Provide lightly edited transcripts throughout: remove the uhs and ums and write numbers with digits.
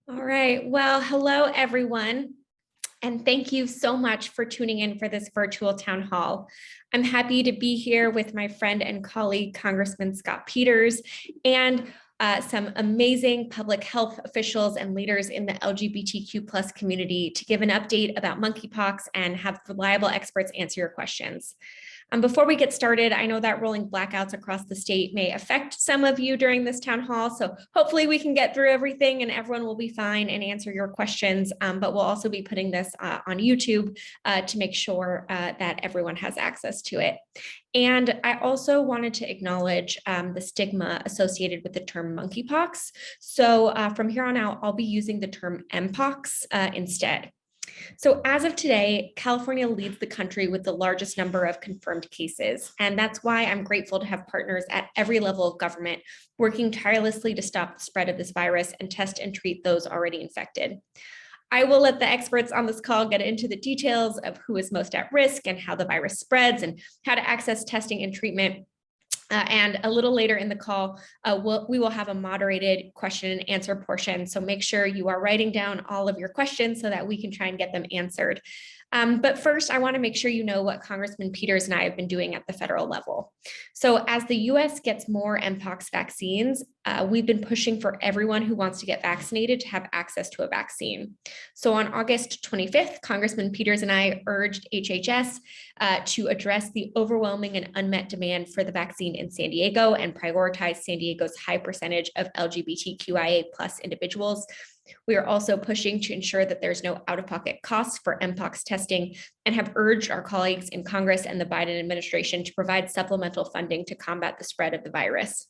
All right. Well, hello, everyone. And thank you so much for tuning in for this virtual town hall. I'm happy to be here with my friend and colleague, Congressman Scott Peters, and some amazing public health officials and leaders in the LGBTQ plus community to give an update about monkeypox and have reliable experts answer your questions. Before we get started, I know that rolling blackouts across the state may affect some of you during this town hall, so hopefully we can get through everything and everyone will be fine and answer your questions, but we'll also be putting this on YouTube to make sure that everyone has access to it. And I also wanted to acknowledge the stigma associated with the term monkeypox. So from here on out, I'll be using the term MPOX instead. So as of today, California leads the country with the largest number of confirmed cases. And that's why I'm grateful to have partners at every level of government working tirelessly to stop the spread of this virus and test and treat those already infected. I will let the experts on this call get into the details of who is most at risk and how the virus spreads and how to access testing and treatment. And a little later in the call, we will have a moderated question and answer portion. So make sure you are writing down all of your questions so that we can try and get them answered. But first, I want to make sure you know what Congressman Peters and I have been doing at the federal level. So as the US gets more MPOX vaccines, we've been pushing for everyone who wants to get vaccinated to have access to a vaccine. So on August 25th, Congressman Peters and I urged HHS to address the overwhelming and unmet demand for the vaccine in San Diego and prioritize San Diego's high percentage of LGBTQIA+ individuals. We are also pushing to ensure that there's no out-of-pocket costs for MPOX testing and have urged our colleagues in Congress and the Biden administration to provide supplemental funding to combat the spread of the virus.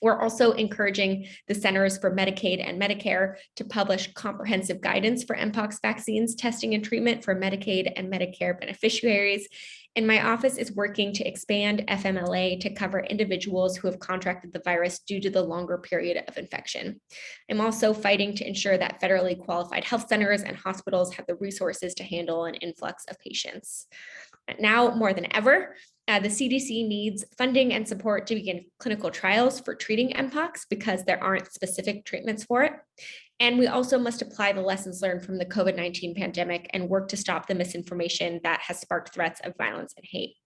We're also encouraging the Centers for Medicaid and Medicare to publish comprehensive guidance for MPOX vaccines, testing and treatment for Medicaid and Medicare beneficiaries. And my office is working to expand FMLA to cover individuals who have contracted the virus due to the longer period of infection. I'm also fighting to ensure that federally qualified health centers and hospitals have the resources to handle an influx of patients. Now more than ever, the CDC needs funding and support to begin clinical trials for treating MPOX because there aren't specific treatments for it. And we also must apply the lessons learned from the COVID-19 pandemic and work to stop the misinformation that has sparked threats of violence and hate,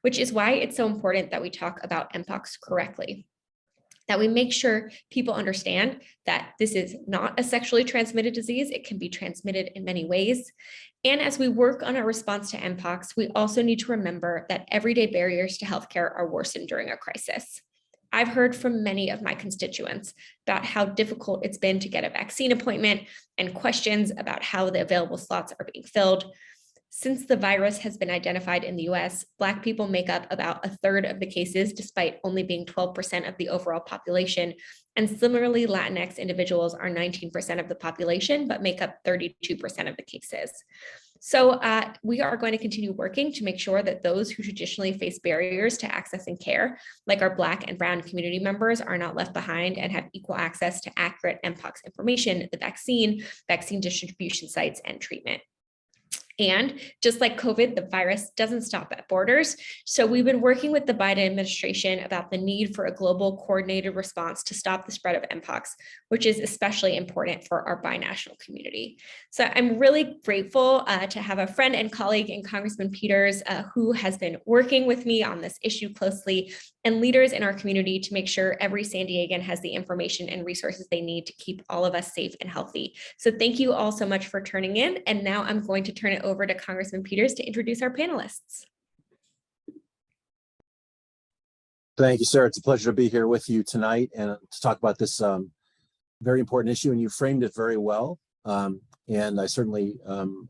which is why it's so important that we talk about MPOX correctly, that we make sure people understand that this is not a sexually transmitted disease. It can be transmitted in many ways. And as we work on our response to MPOX, we also need to remember that everyday barriers to healthcare are worsened during a crisis. I've heard from many of my constituents about how difficult it's been to get a vaccine appointment and questions about how the available slots are being filled. Since the virus has been identified in the US, Black people make up about 1/3 of the cases, despite only being 12% of the overall population. And similarly, Latinx individuals are 19% of the population, but make up 32% of the cases. So we are going to continue working to make sure that those who traditionally face barriers to accessing care, like our Black and Brown community members, are not left behind and have equal access to accurate MPOX information, the vaccine distribution sites, and treatment. And just like COVID, the virus doesn't stop at borders. So we've been working with the Biden administration about the need for a global coordinated response to stop the spread of MPOX, which is especially important for our binational community. So I'm really grateful to have a friend and colleague in Congressman Peters who has been working with me on this issue closely, and leaders in our community to make sure every San Diegan has the information and resources they need to keep all of us safe and healthy. So thank you all so much for turning in. And now I'm going to turn it over to Congressman Peters to introduce our panelists. Thank you, Sarah. It's a pleasure to be here with you tonight and to talk about this very important issue. And you framed it very well. And I certainly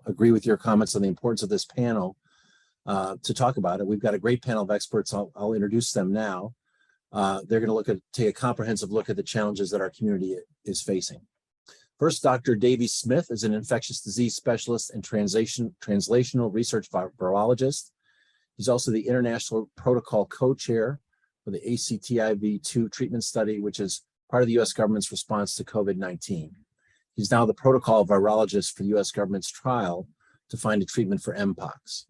agree with your comments on the importance of this panel to talk about it. We've got a great panel of experts. I'll introduce them now. They're going to take a comprehensive look at the challenges that our community is facing. First, Dr. Davey Smith is an infectious disease specialist and translational research virologist. He's also the international protocol co-chair for the ACTIV2 treatment study, which is part of the U.S. government's response to COVID-19. He's now the protocol virologist for the U.S. government's trial to find a treatment for MPOX.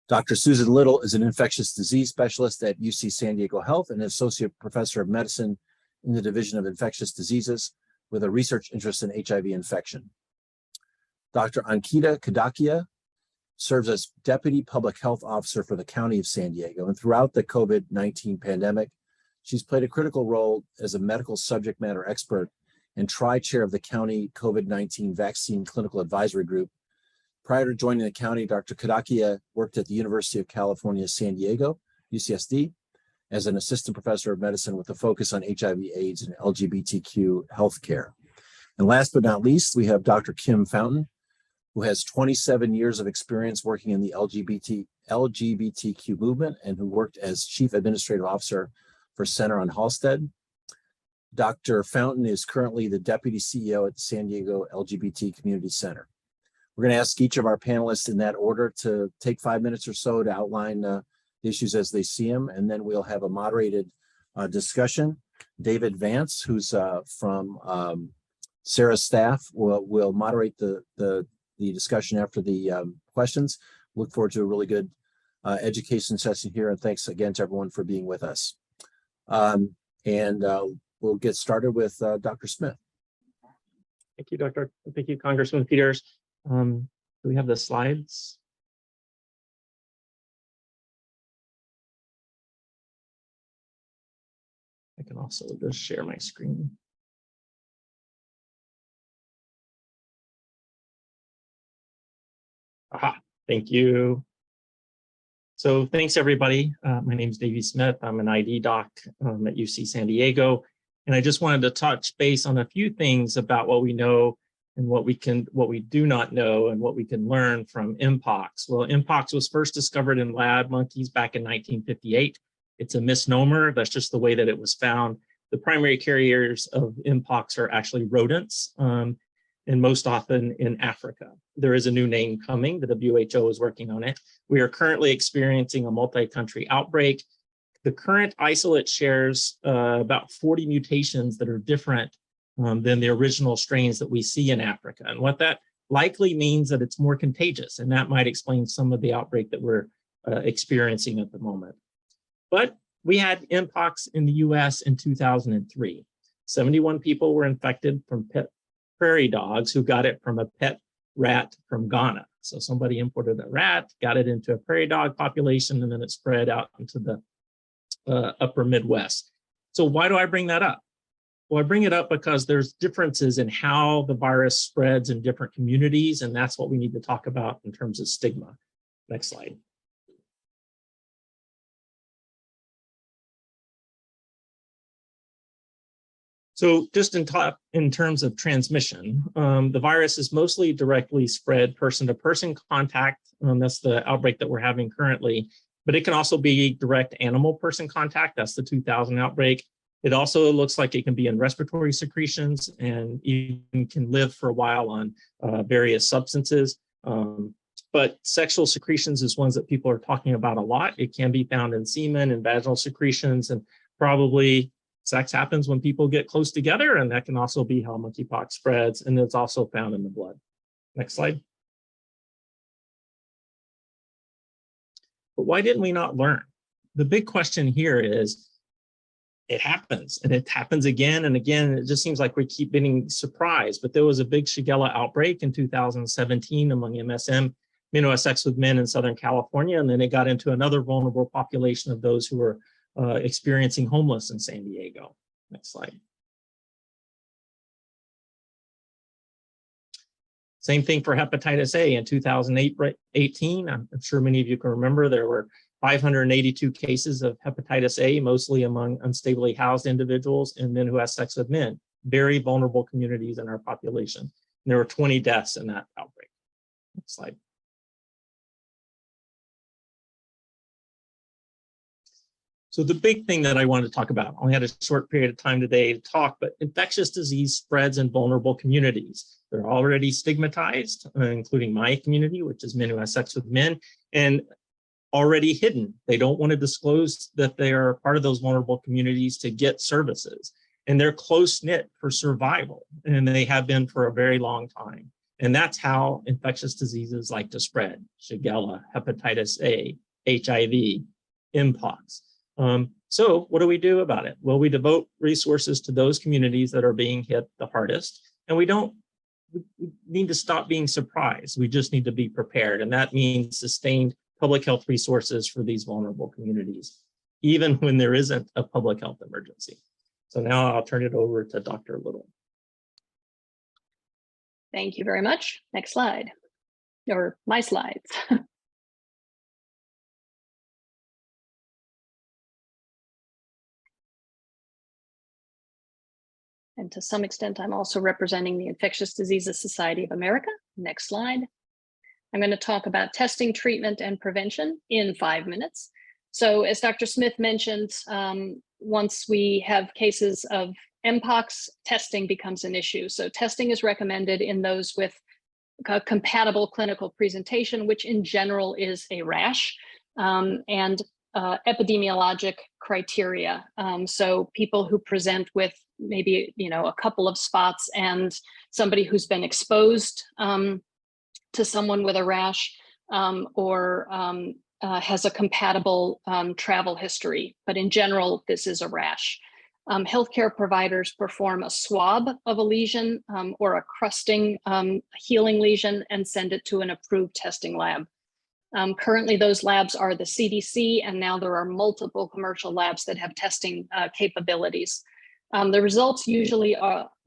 Dr. Susan Little is an infectious disease specialist at UC San Diego Health and an associate professor of medicine in the Division of Infectious Diseases, with a research interest in HIV infection. Dr. Ankita Kadakia serves as Deputy Public Health Officer for the County of San Diego. And throughout the COVID-19 pandemic, she's played a critical role as a medical subject matter expert and tri-chair of the county COVID-19 vaccine clinical advisory group. Prior to joining the county, Dr. Kadakia worked at the University of California, San Diego, UCSD, as an assistant professor of medicine with a focus on HIV/AIDS and LGBTQ healthcare. And last but not least, we have Dr. Kim Fountain, who has 27 years of experience working in the LGBTQ movement and who worked as Chief Administrative Officer for Center on Halsted. Dr. Fountain is currently the Deputy CEO at the San Diego LGBT Community Center. We're going to ask each of our panelists in that order to take 5 minutes or so to outline the issues as they see them, and then we'll have a moderated discussion. David Vance, who's from Sara's staff, will moderate the discussion after the questions. Look forward to a really good education session here, and thanks again to everyone for being with us. We'll get started with Dr. Smith. Thank you, Dr. Thank you, Congressman Peters. Do we have the slides? I can also just share my screen. Aha, thank you. So thanks, everybody. My name is Davey Smith. I'm an ID doc at UC San Diego. And I just wanted to touch base on a few things about what we know and what we do not know and what we can learn from MPOX. Well, MPOX was first discovered in lab monkeys back in 1958. It's a misnomer. That's just the way that it was found. The primary carriers of MPOX are actually rodents, and most often in Africa. There is a new name coming. The WHO is working on it. We are currently experiencing a multi-country outbreak. The current isolate shares about 40 mutations that are different than the original strains that we see in Africa. And what that likely means that it's more contagious, and that might explain some of the outbreak that we're experiencing at the moment. But we had MPOX in the US in 2003. 71 people were infected from pet prairie dogs who got it from a pet rat from Ghana. So somebody imported a rat, got it into a prairie dog population, and then it spread out into the upper Midwest. So why do I bring that up? Well, I bring it up because there's differences in how the virus spreads in different communities, and that's what we need to talk about in terms of stigma. Next slide. So just in terms of transmission, the virus is mostly directly spread person-to-person contact. That's the outbreak that we're having currently, but it can also be direct animal-person contact. That's the 2000 outbreak. It also looks like it can be in respiratory secretions and even can live for a while on various substances. But sexual secretions is ones that people are talking about a lot. It can be found in semen and vaginal secretions, and probably sex happens when people get close together, and that can also be how monkeypox spreads, and it's also found in the blood. Next slide. But why didn't we not learn? The big question here is, it happens, and it happens again and again, and it just seems like we keep getting surprised. But there was a big Shigella outbreak in 2017 among MSM, men who had sex with men in Southern California, and then it got into another vulnerable population of those who were experiencing homeless in San Diego. Next slide. Same thing for hepatitis A in 2018. I'm sure many of you can remember there were 582 cases of hepatitis A, mostly among unstably housed individuals and men who have sex with men, very vulnerable communities in our population. And there were 20 deaths in that outbreak. Next slide. So the big thing that I wanted to talk about, I only had a short period of time today to talk, but infectious disease spreads in vulnerable communities. They're already stigmatized, including my community, which is men who have sex with men, and already hidden. They don't want to disclose that they are part of those vulnerable communities to get services. And they're close-knit for survival, and they have been for a very long time. And that's how infectious diseases like to spread: Shigella, hepatitis A, HIV, MPOX. So what do we do about it? Well, we devote resources to those communities that are being hit the hardest, and we need to stop being surprised. We just need to be prepared, and that means sustained public health resources for these vulnerable communities, even when there isn't a public health emergency. So now I'll turn it over to Dr. Little. Thank you very much. Next slide, or my slides. And to some extent, I'm also representing the Infectious Diseases Society of America. Next slide. I'm going to talk about testing, treatment, and prevention in 5 minutes. So as Dr. Smith mentioned, once we have cases of MPOX, testing becomes an issue. So testing is recommended in those with a compatible clinical presentation, which in general is a rash, and epidemiologic criteria. So people who present with maybe a couple of spots and somebody who's been exposed to someone with a rash, or has a compatible travel history. But in general, this is a rash. Healthcare providers perform a swab of a lesion or a crusting healing lesion and send it to an approved testing lab. Currently, those labs are the CDC, and now there are multiple commercial labs that have testing capabilities. The results usually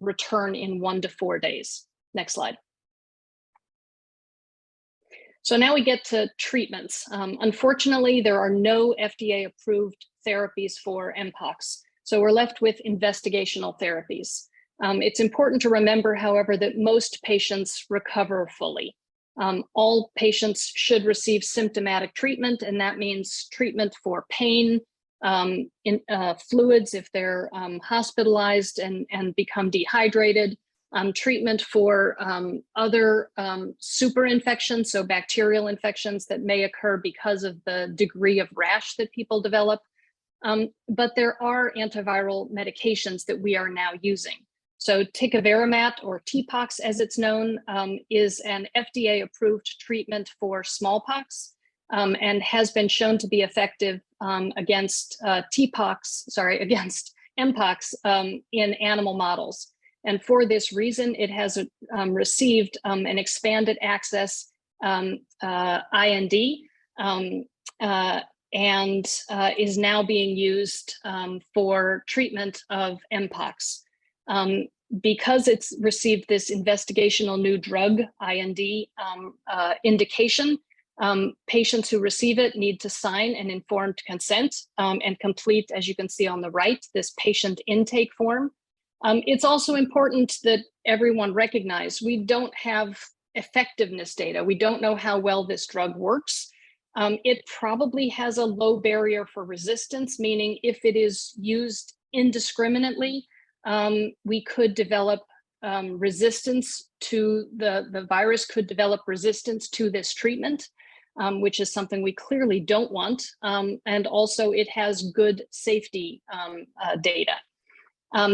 return in 1 to 4 days. Next slide. So now we get to treatments. Unfortunately, there are no FDA-approved therapies for MPOX, so we're left with investigational therapies. It's important to remember, however, that most patients recover fully. All patients should receive symptomatic treatment, and that means treatment for pain, fluids if they're hospitalized and become dehydrated, treatment for other super infections, so bacterial infections that may occur because of the degree of rash that people develop. But there are antiviral medications that we are now using. So tecovirimat, or TPOXX as it's known, is an FDA-approved treatment for smallpox and has been shown to be effective against against MPOX in animal models. And for this reason, it has received an expanded access IND and is now being used for treatment of MPOX. Because it's received this investigational new drug IND indication, patients who receive it need to sign an informed consent and complete, as you can see on the right, this patient intake form. It's also important that everyone recognize we don't have effectiveness data. We don't know how well this drug works. It probably has a low barrier for resistance, meaning if it is used indiscriminately, we could develop resistance to the virus could develop resistance to this treatment, which is something we clearly don't want. And also it has good safety data.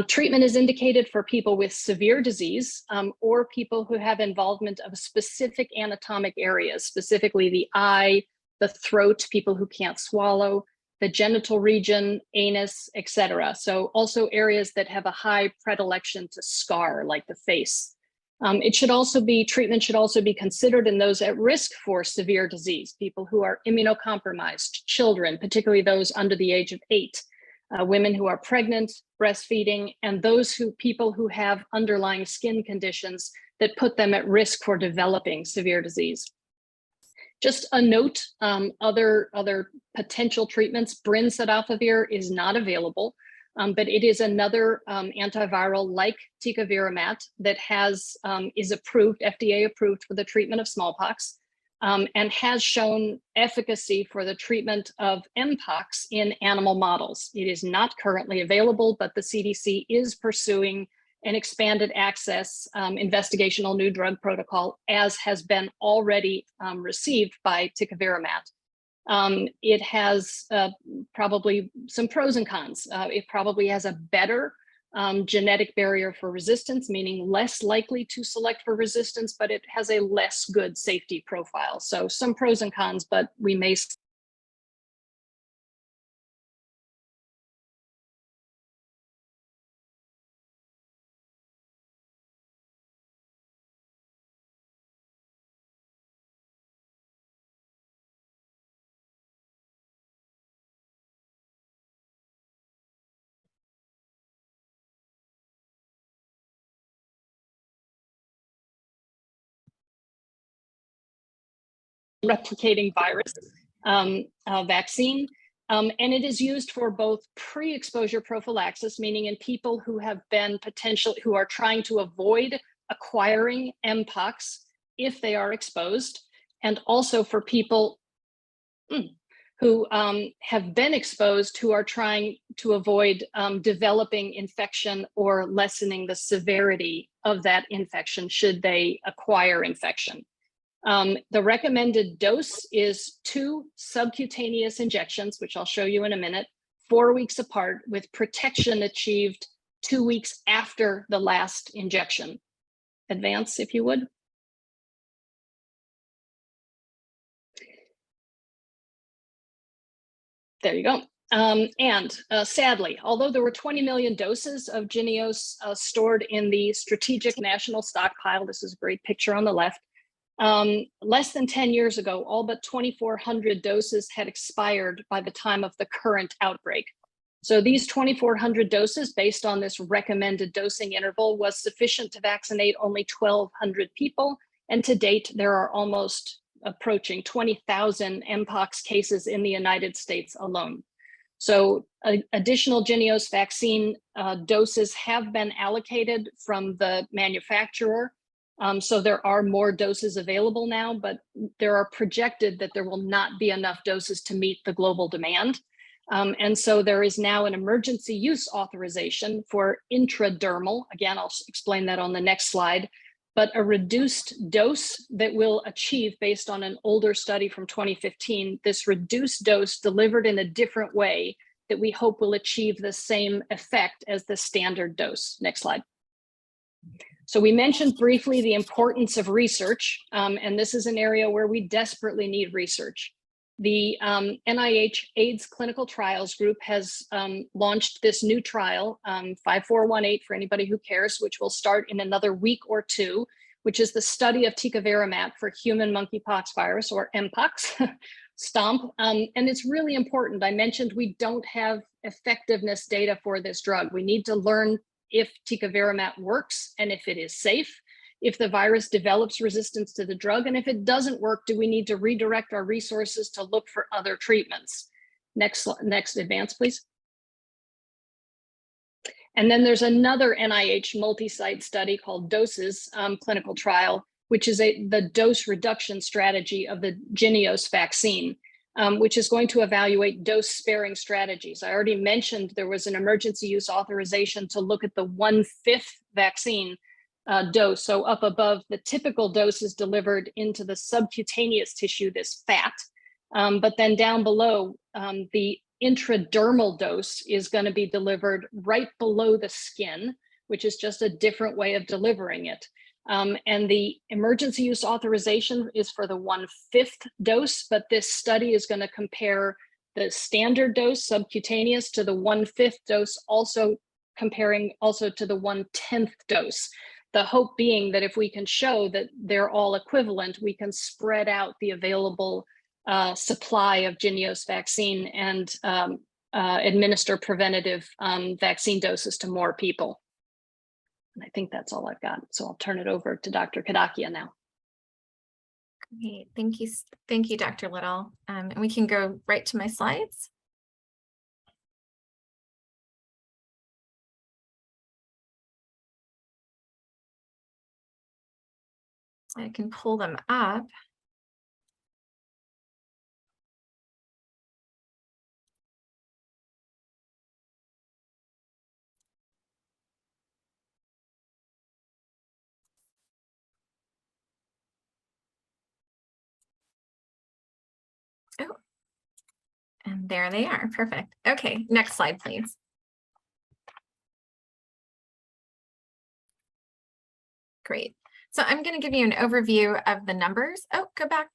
Treatment is indicated for people with severe disease or people who have involvement of specific anatomic areas, specifically the eye, the throat, people who can't swallow, the genital region, anus, etc. So also areas that have a high predilection to scar, like the face. Treatment should also be considered in those at risk for severe disease, people who are immunocompromised, children, particularly those under the age of 8, women who are pregnant, breastfeeding, and people who have underlying skin conditions that put them at risk for developing severe disease. Just a note, other potential treatments, brincidofovir is not available, but it is another antiviral like tecovirimat that is approved, FDA approved for the treatment of smallpox, and has shown efficacy for the treatment of MPOX in animal models. It is not currently available, but the CDC is pursuing an expanded access investigational new drug protocol, as has been already received by tecovirimat. It has probably some pros and cons. It probably has a better genetic barrier for resistance, meaning less likely to select for resistance, but it has a less good safety profile. So some pros and cons, but we may replicating virus vaccine. And it is used for both pre-exposure prophylaxis, meaning in people who have been who are trying to avoid acquiring MPX if they are exposed, and also for people who have been exposed who are trying to avoid developing infection or lessening the severity of that infection should they acquire infection. The recommended dose is 2 subcutaneous injections, which I'll show you in a minute, 4 weeks apart, with protection achieved 2 weeks after the last injection. Advance, if you would. There you go. Sadly, although there were 20 million doses of JYNNEOS stored in the Strategic National Stockpile, this is a great picture on the left, less than 10 years ago, all but 2,400 doses had expired by the time of the current outbreak. So these 2,400 doses, based on this recommended dosing interval, was sufficient to vaccinate only 1,200 people. And to date, there are almost approaching 20,000 MPOX cases in the United States alone. So additional JYNNEOS vaccine doses have been allocated from the manufacturer. So there are more doses available now, but there are projected that there will not be enough doses to meet the global demand. And so there is now an emergency use authorization for intradermal. Again, I'll explain that on the next slide, but a reduced dose that will achieve, based on an older study from 2015, this reduced dose delivered in a different way that we hope will achieve the same effect as the standard dose. Next slide. So we mentioned briefly the importance of research, and this is an area where we desperately need research. The NIH AIDS Clinical Trials Group has launched this new trial, 5418 for anybody who cares, which will start in another week or 2, which is the study of tecovirimat for human monkeypox virus, or MPOX, STOMP. And it's really important. I mentioned we don't have effectiveness data for this drug. We need to learn if tecovirimat works and if it is safe, if the virus develops resistance to the drug, and if it doesn't work, do we need to redirect our resources to look for other treatments? Next advance, please. And then there's another NIH multi-site study called DOSES clinical trial, which is the dose reduction strategy of the JYNNEOS vaccine, which is going to evaluate dose sparing strategies. I already mentioned there was an emergency use authorization to look at the 1/5 vaccine dose, so up above the typical doses delivered into the subcutaneous tissue, this fat, but then down below, the intradermal dose is going to be delivered right below the skin, which is just a different way of delivering it. And the emergency use authorization is for the 1/5 dose, but this study is going to compare the standard dose subcutaneous to the 1/5 dose, also comparing also to the 1/10 dose. The hope being that if we can show that they're all equivalent, we can spread out the available supply of JYNNEOS vaccine and administer preventative vaccine doses to more people. And I think that's all I've got. So I'll turn it over to Dr. Kadakia now. Great, thank you, Dr. Little. And we can go right to my slides. I can pull them up. Oh, and there they are. Perfect. Okay, next slide, please. Great. So I'm going to give you an overview of the numbers. Oh, go back.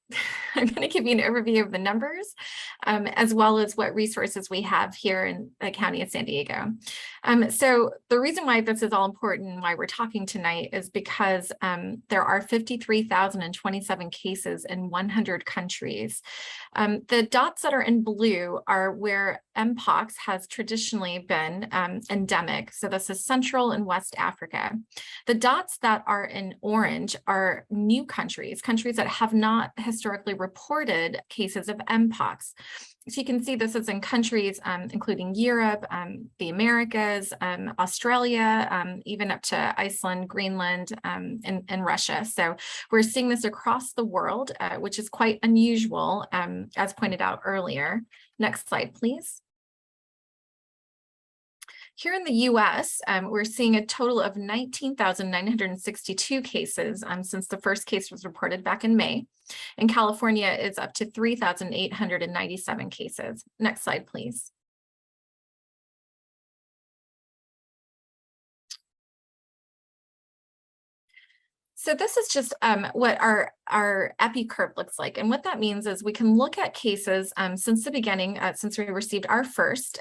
I'm going to give you an overview of the numbers, as well as what resources we have here in the County of San Diego. So the reason why this is all important and why we're talking tonight is because there are 53,027 cases in 100 countries. The dots that are in blue are where MPOX has traditionally been endemic. So this is Central and West Africa. The dots that are in orange are new countries, countries that have not historically reported cases of MPOX. So you can see this is in countries including Europe, the Americas, Australia, even up to Iceland, Greenland, and Russia. So we're seeing this across the world, which is quite unusual, as pointed out earlier. Next slide, please. Here in the US, we're seeing a total of 19,962 cases since the first case was reported back in May. In California, it's up to 3,897 cases. Next slide, please. So this is just what our epi curve looks like. And what that means is we can look at cases since the beginning, since we received our first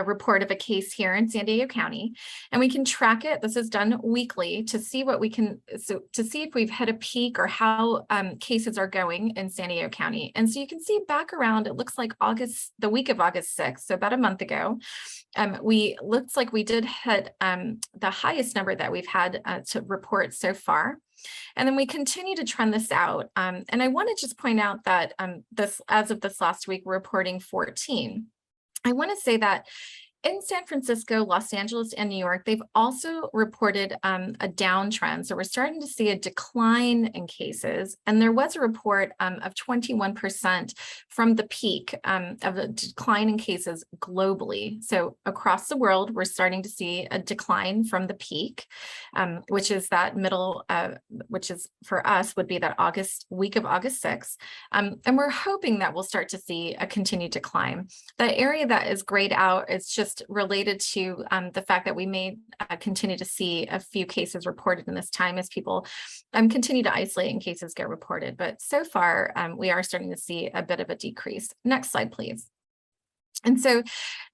report of a case here in San Diego County, and we can track it. This is done weekly to see what we can, so to see if we've hit a peak or how cases are going in San Diego County. And so you can see back around, it looks like the week of August 6th, so about a month ago, looks like we did hit the highest number that we've had to report so far. And then we continue to trend this out. And I want to just point out that as of this last week, we're reporting 14. I want to say that in San Francisco, Los Angeles, and New York, they've also reported a downtrend. So we're starting to see a decline in cases. And there was a report of 21% from the peak of the decline in cases globally. So across the world, we're starting to see a decline from the peak, which is that middle, which is for us would be that week of August 6th. And we're hoping that we'll start to see a continued decline. The area that is grayed out is just related to the fact that we may continue to see a few cases reported in this time as people continue to isolate and cases get reported. But so far, we are starting to see a bit of a decrease. Next slide, please. And so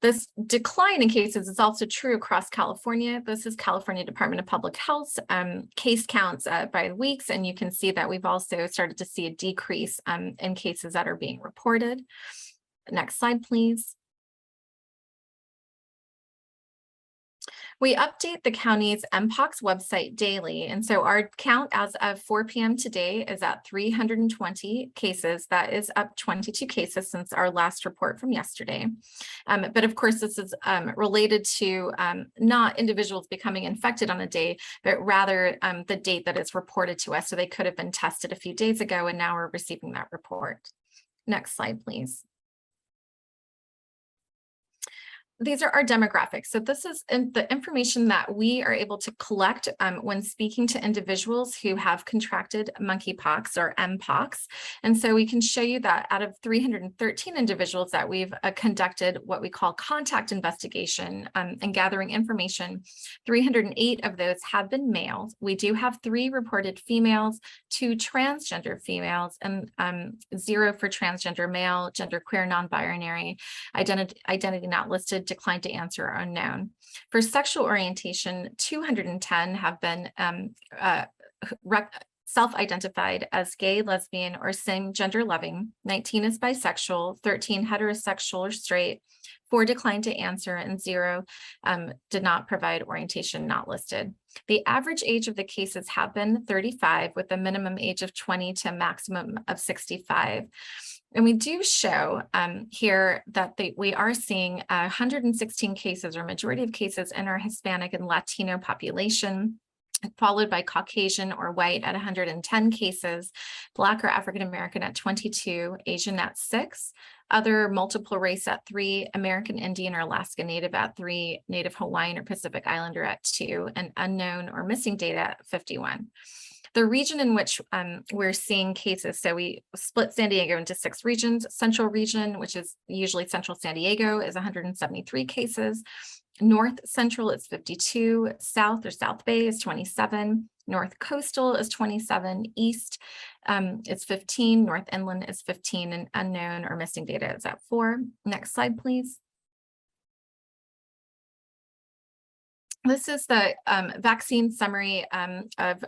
this decline in cases is also true across California. This is California Department of Public Health's case counts by weeks. And you can see that we've also started to see a decrease in cases that are being reported. Next slide, please. We update the county's MPOX website daily. And so our count as of 4 p.m. today is at 320 cases. That is up 22 cases since our last report from yesterday. But of course, this is related to not individuals becoming infected on a day, but rather the date that is reported to us. So they could have been tested a few days ago, and now we're receiving that report. Next slide, please. These are our demographics. So this is the information that we are able to collect when speaking to individuals who have contracted monkeypox or MPOX. And so we can show you that out of 313 individuals that we've conducted what we call contact investigation and gathering information, 308 of those have been males. We do have 3 reported females, 2 transgender females, and 0 for transgender male, genderqueer, non-binary, identity not listed, declined to answer, or unknown. For sexual orientation, 210 have been self-identified as gay, lesbian, or same gender loving. 19 is bisexual, 13 heterosexual or straight, 4 declined to answer, and 0 did not provide orientation not listed. The average age of the cases have been 35, with a minimum age of 20 to a maximum of 65. And we do show here that we are seeing 116 cases, or majority of cases, in our Hispanic and Latino population, followed by Caucasian or white at 110 cases, Black or African American at 22, Asian at 6, other multiple race at 3, American Indian or Alaska Native at 3, Native Hawaiian or Pacific Islander at 2, and unknown or missing data at 51. The region in which we're seeing cases, so we split San Diego into 6 regions. Central region, which is usually Central San Diego, is 173 cases. North Central is 52. South or South Bay is 27. North Coastal is 27. East is 15. North Inland is 15. And unknown or missing data is at 4. Next slide, please. This is the vaccine summary of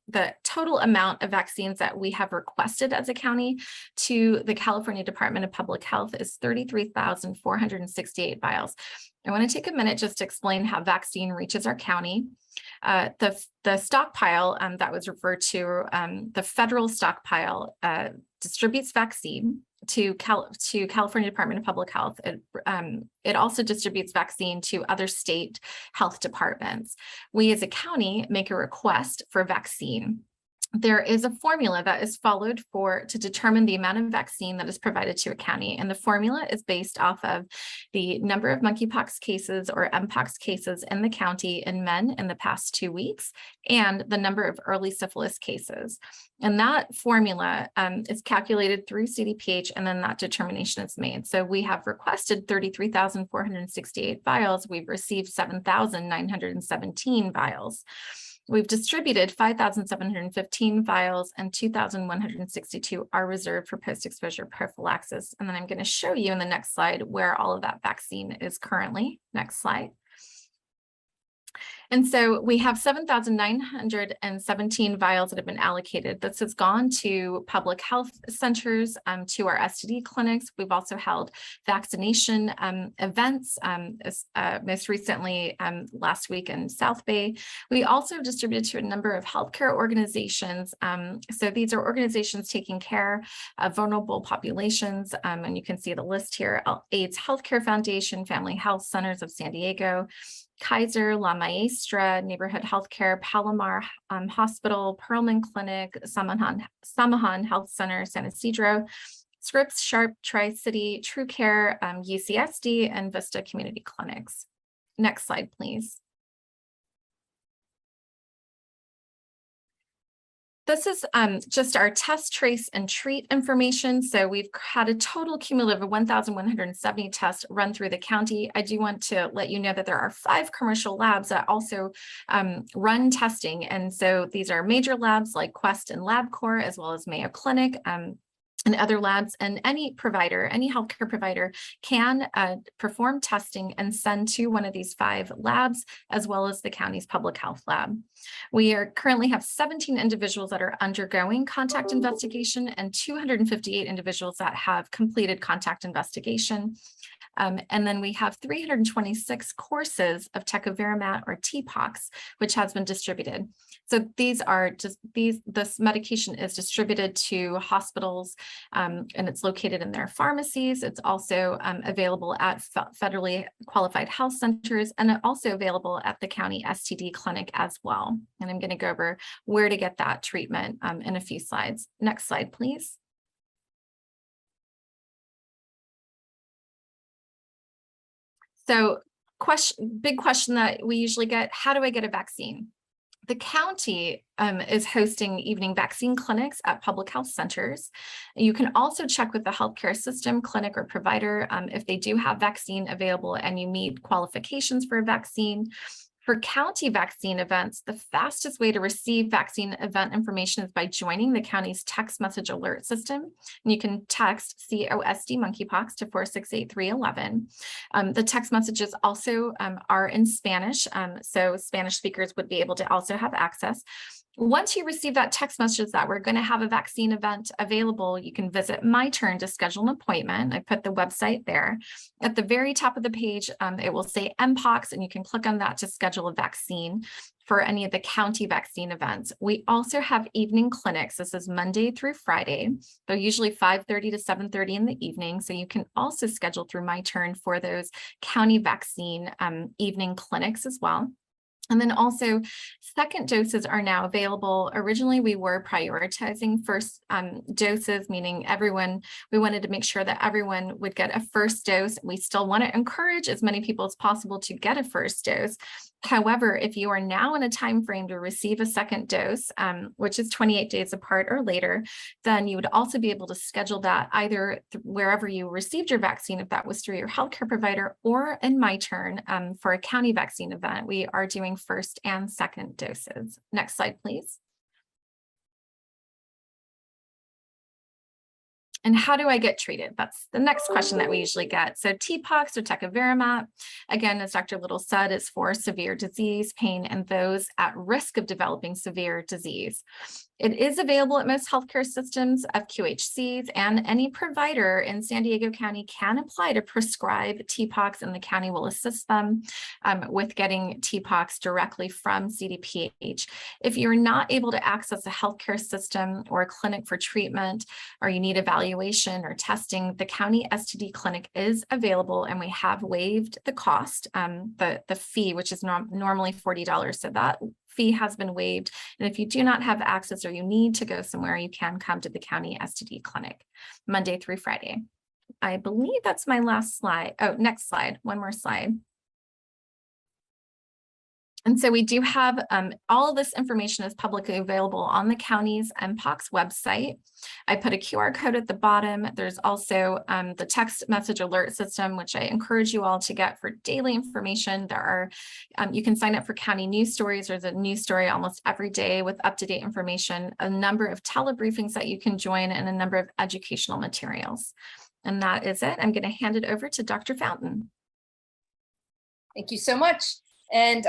the total amount of vaccines that we have requested as a county to the California Department of Public Health is 33,468 vials. I want to take a minute just to explain how vaccine reaches our county. The stockpile that was referred to, the federal stockpile distributes vaccine to California Department of Public Health. It also distributes vaccine to other state health departments. We as a county make a request for vaccine. There is a formula that is followed to determine the amount of vaccine that is provided to a county. And the formula is based off of the number of monkeypox cases or MPX cases in the county in men in the past 2 weeks and the number of early syphilis cases. And that formula is calculated through CDPH, and then that determination is made. So we have requested 33,468 vials. We've received 7,917 vials. We've distributed 5,715 vials, and 2,162 are reserved for post-exposure prophylaxis. And then I'm going to show you in the next slide where all of that vaccine is currently. Next slide. And so we have 7,917 vials that have been allocated. This has gone to public health centers, to our STD clinics. We've also held vaccination events, most recently last week in South Bay. We also distributed to a number of healthcare organizations. So these are organizations taking care of vulnerable populations. And you can see the list here: AIDS Healthcare Foundation, Family Health Centers of San Diego, Kaiser, La Maestra, Neighborhood Healthcare, Palomar Hospital, Perlman Clinic, Samahan Health Center, San Isidro, Scripps, Sharp, Tri-City, True Care, UCSD, and Vista Community Clinics. Next slide, please. This is just our test, trace, and treat information. So we've had a total cumulative of 1,170 tests run through the county. I do want to let you know that there are 5 commercial labs that also run testing. And so these are major labs like Quest and LabCorp, as well as Mayo Clinic, and other labs, and any provider, any healthcare provider can perform testing and send to one of these 5 labs, as well as the county's public health lab. We currently have 17 individuals that are undergoing contact investigation and 258 individuals that have completed contact investigation. And then we have 326 courses of tecovirimat or TPOXX, which has been distributed. So these are just this medication is distributed to hospitals, and it's located in their pharmacies. It's also available at federally qualified health centers, and also available at the county STD clinic as well. And I'm going to go over where to get that treatment in a few slides. Next slide, please. So big question that we usually get: how do I get a vaccine? The county is hosting evening vaccine clinics at public health centers. You can also check with the healthcare system, clinic, or provider if they do have vaccine available and you meet qualifications for a vaccine. For county vaccine events, the fastest way to receive vaccine event information is by joining the county's text message alert system. And you can text COSD monkeypox to 468-311. The text messages also are in Spanish, so Spanish speakers would be able to also have access. Once you receive that text message that we're going to have a vaccine event available, you can visit My Turn to schedule an appointment. I put the website there. At the very top of the page, it will say MPOX, and you can click on that to schedule a vaccine for any of the county vaccine events. We also have evening clinics. This is Monday through Friday. They're usually 5:30 to 7:30 in the evening. So you can also schedule through My Turn for those county vaccine evening clinics as well. And then also second doses are now available. Originally, we were prioritizing first doses, meaning we wanted to make sure that everyone would get a first dose. We still want to encourage as many people as possible to get a first dose. However, if you are now in a time frame to receive a second dose, which is 28 days apart or later, then you would also be able to schedule that either wherever you received your vaccine, if that was through your healthcare provider, or in My Turn for a county vaccine event. We are doing first and second doses. Next slide, please. And how do I get treated? That's the next question that we usually get. So TPOXX or tecovirimat, again, as Dr. Little said, is for severe disease, pain, and those at risk of developing severe disease. It is available at most healthcare systems, FQHCs, and any provider in San Diego County can apply to prescribe TPOXX, and the county will assist them with getting TPOXX directly from CDPH. If you're not able to access a healthcare system or a clinic for treatment, or you need evaluation or testing, the county STD clinic is available, and we have waived the cost, the fee, which is normally $40. So that fee has been waived. And if you do not have access or you need to go somewhere, you can come to the county STD clinic Monday through Friday. I believe that's my last slide. Oh, next slide, one more slide. And so we do have all of this information is publicly available on the county's MPOX website. I put a QR code at the bottom. There's also the text message alert system, which I encourage you all to get for daily information. There are, you can sign up for county news stories. There's a news story almost every day with up-to-date information, a number of telebriefings that you can join, and a number of educational materials. And that is it. I'm going to hand it over to Dr. Fountain. Thank you so much. And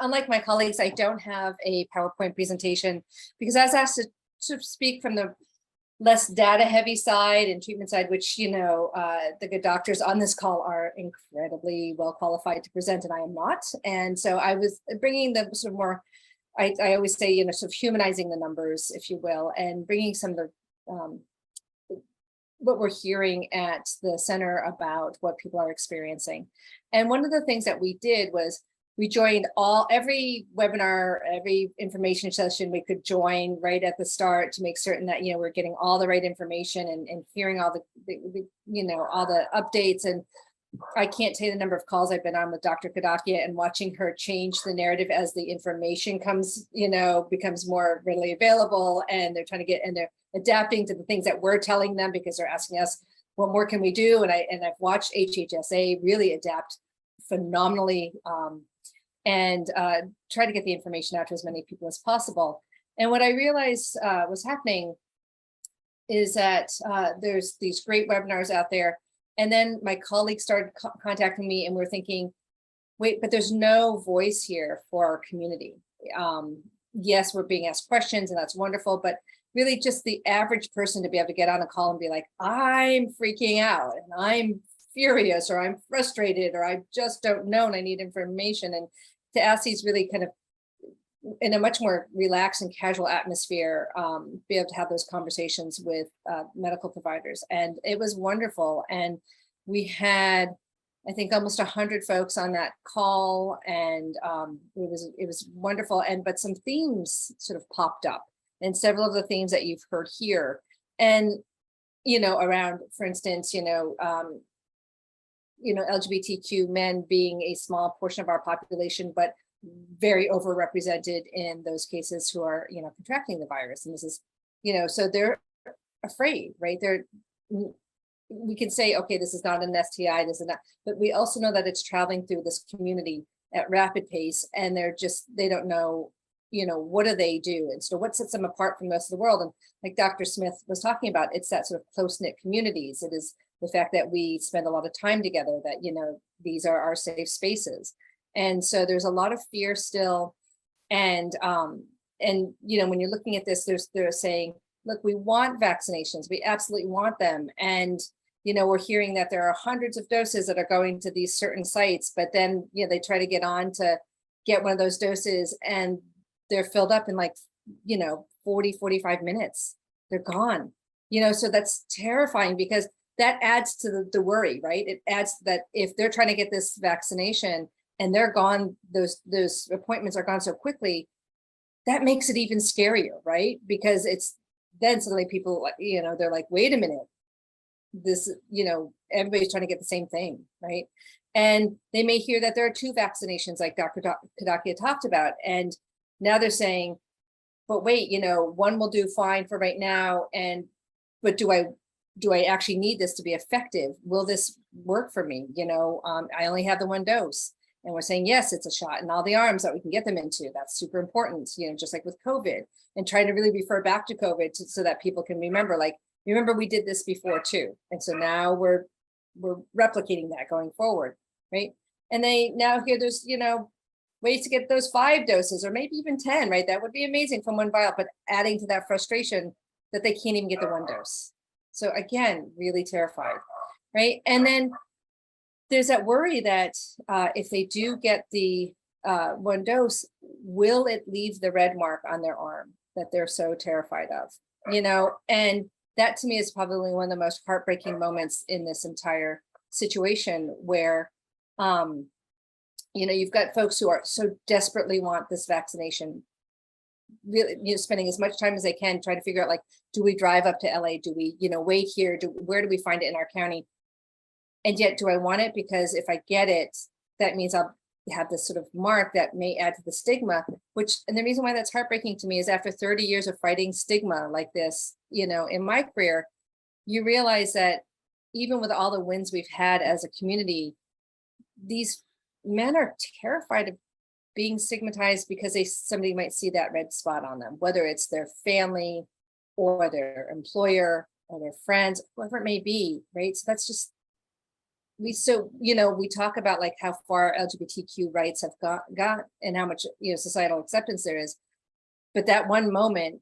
unlike my colleagues, I don't have a PowerPoint presentation because I was asked to speak from the less data heavy side and treatment side, which, you know, the good doctors on this call are incredibly well qualified to present, and I am not. And so I was bringing the sort of more, I always say, you know, sort of humanizing the numbers, if you will, and bringing some of the what we're hearing at the center about what people are experiencing. And one of the things that we did was we joined every webinar, every information session we could join right at the start to make certain that, you know, we're getting all the right information and hearing all the you know, all the updates. And I can't tell you the number of calls I've been on with Dr. Kadakia and watching her change the narrative as the information comes, you know, becomes more readily available, and they're trying to get, and they're adapting to the things that we're telling them because they're asking us, what more can we do? And I've watched HHSA really adapt phenomenally, and try to get the information out to as many people as possible. And what I realized was happening is that there's these great webinars out there. And then my colleagues started contacting me, and we're thinking, wait, but there's no voice here for our community. Yes, we're being asked questions, and that's wonderful, but really just the average person to be able to get on a call and be like, I'm freaking out, and I'm furious, or I'm frustrated, or I just don't know, and I need information. And to ask these really kind of in a much more relaxed and casual atmosphere, be able to have those conversations with medical providers. And it was wonderful. And we had, I think, almost 100 folks on that call, and it was wonderful. And but some themes sort of popped up, and several of the themes that you've heard here. And, you know, around, for instance, LGBTQ men being a small portion of our population, but very overrepresented in those cases who are, you know, contracting the virus. And this is, you know, so they're afraid, right? We can say, okay, this is not an STI, this is not, but we also know that it's traveling through this community at rapid pace, and they don't know, you know, what do they do? And so what sets them apart from the rest of the world? And like Dr. Smith was talking about, it's that sort of close-knit communities. It is the fact that we spend a lot of time together, that, you know, these are our safe spaces. And so there's a lot of fear still. And, you know, when you're looking at this, they're saying, look, we want vaccinations. We absolutely want them. And, you know, we're hearing that there are hundreds of doses that are going to these certain sites, but then, you know, they try to get on to get one of those doses, and they're filled up in like, you know, 40, 45 minutes. They're gone, you know, so that's terrifying, because that adds to the worry, right? It adds that if they're trying to get this vaccination and they're gone, those appointments are gone so quickly, that makes it even scarier, right? Because it's then suddenly people, you know, they're like, wait a minute, this, you know, everybody's trying to get the same thing, right? And they may hear that there are 2 vaccinations, like Dr. Kadakia talked about, and now they're saying, but wait, you know, one will do fine for right now, but do I actually need this to be effective? Will this work for me? You know, I only have the 1 dose. And we're saying, yes, it's a shot in all the arms that we can get them into. That's super important, you know, just like with COVID, and trying to really refer back to COVID so that people can remember, like, Remember, we did this before too. And so now we're replicating that going forward, right? And they now hear there's, ways to get those 5 doses or maybe even 10, right? That would be amazing from one vial, but adding to that frustration that they can't even get the 1 dose. So again, really terrified, right? And then there's that worry that if they do get the 1 dose, will it leave the red mark on their arm that they're so terrified of, and that to me is probably one of the most heartbreaking moments in this entire situation where, you've got folks who are so desperately want this vaccination, really, spending as much time as they can trying to figure out, like, do we drive up to LA? Do we, wait here? Where do we find it in our county? And yet, do I want it? Because if I get it, that means I'll have this sort of mark that may add to the stigma, and the reason why that's heartbreaking to me is after 30 years of fighting stigma like this, in my career, you realize that even with all the wins we've had as a community, these men are terrified of being stigmatized because somebody might see that red spot on them, whether it's their family or their employer or their friends, whoever it may be, right? So that's just, we talk about like how far LGBTQ rights have got and how much, societal acceptance there is. But that one moment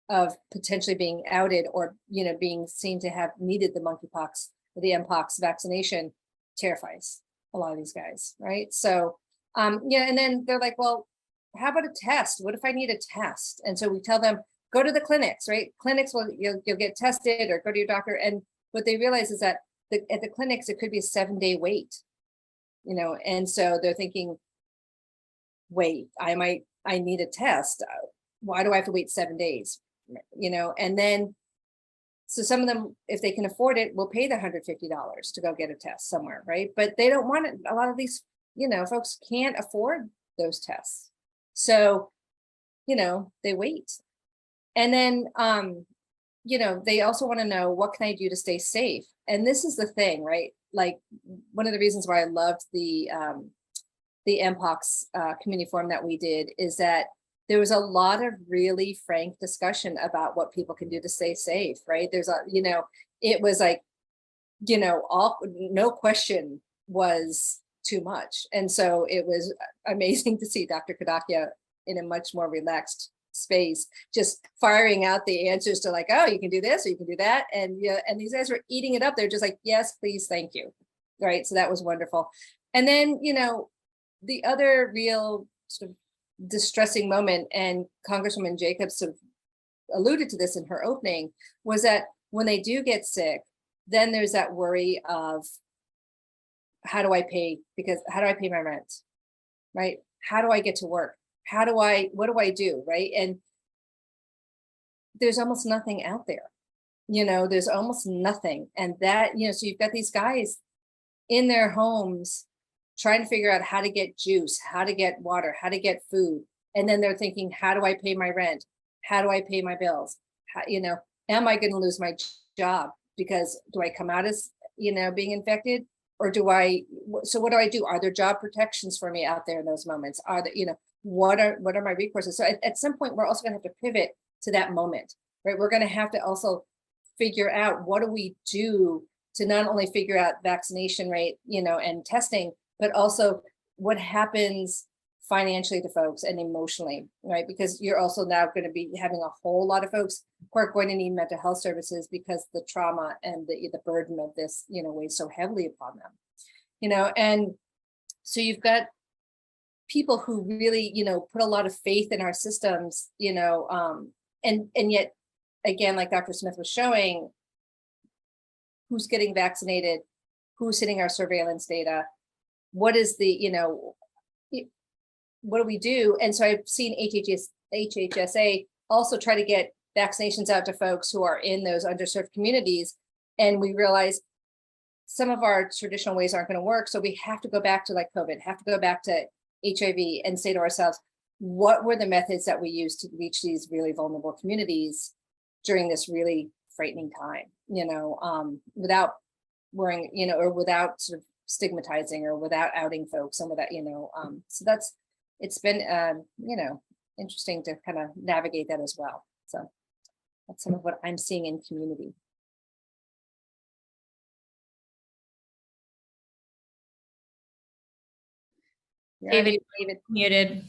of potentially being outed or, being seen to have needed the monkeypox or the MPOX vaccination terrifies a lot of these guys, right? So, and then they're like, well, how about a test? What if I need a test? And so we tell them, go to the clinics, right? Clinics, you'll get tested or go to your doctor. And what they realize is that at the clinics, it could be a 7-day wait, and so they're thinking, wait, I need a test. Why do I have to wait 7 days? And then, so some of them, if they can afford it, will pay the $150 to go get a test somewhere, right? But they don't want it. A lot of these, folks can't afford those tests. So, they wait. And then, they also want to know, what can I do to stay safe? And this is the thing, right? Like, one of the reasons why I loved the MPOX community forum that we did is that there was a lot of really frank discussion about what people can do to stay safe, right? There's it was like, no question was too much. And so it was amazing to see Dr. Kadakia in a much more relaxed space, just firing out the answers to like, oh, you can do this or you can do that. And and these guys were eating it up. They're just like, yes, please, thank you. Right. So that was wonderful. And then, the other real sort of distressing moment, and Congresswoman Jacobs sort of alluded to this in her opening, was that when they do get sick, then there's that worry of, how do I pay my rent? Right? How do I get to work? What do I do? Right. And there's almost nothing out there, there's almost nothing. And that, so you've got these guys in their homes trying to figure out how to get juice, how to get water, how to get food. And then they're thinking, how do I pay my rent? How do I pay my bills? Am I going to lose my job? Because do I come out as, being infected? Or so what do I do? Are there job protections for me out there in those moments? Are there, what are my recourses? So at some point, we're also gonna have to pivot to that moment, right? We're gonna have to also figure out, what do we do to not only figure out vaccination rate, and testing, but also what happens financially to folks and emotionally, right? Because you're also now going to be having a whole lot of folks who are going to need mental health services because the trauma and the burden of this, weighs so heavily upon them, and so you've got people who really, put a lot of faith in our systems, and yet, again, like Dr. Smith was showing, who's getting vaccinated, who's hitting our surveillance data, what is the, what do we do? And so I've seen HHSA also try to get vaccinations out to folks who are in those underserved communities. And we realize some of our traditional ways aren't going to work. So we have to go back to like COVID, have to go back to HIV and say to ourselves, what were the methods that we used to reach these really vulnerable communities during this really frightening time, without worrying, or without sort of stigmatizing or without outing folks and without, so it's been, interesting to kind of navigate that as well. So that's some of what I'm seeing in community. You're on David, mute, David. muted.